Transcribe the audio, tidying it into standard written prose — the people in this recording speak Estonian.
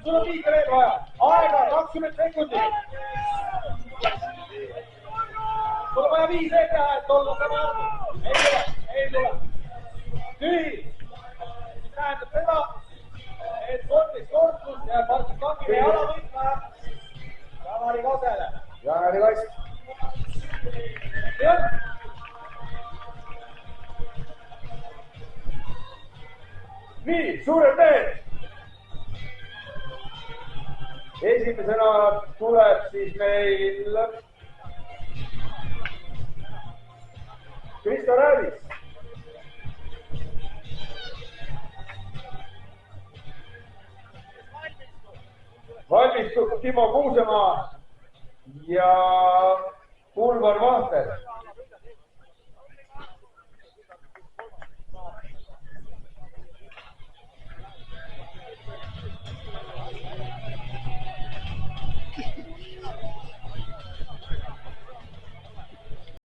sul on 5 veel vaja. Aega 20 sekundit. Sul on vaja 5 teha, et olla sama arvu. Ei tule. Tühi. Tähendab seda, et sportis korpus ja partikangile jala võtma Jaanari Kasele. Jaanari Kass. Jah. Nii, suured mehed. Esimesena tuleb siis meil Kristo Räävis. Valmistub Timo Kuusemaa ja Ulvar Vahter.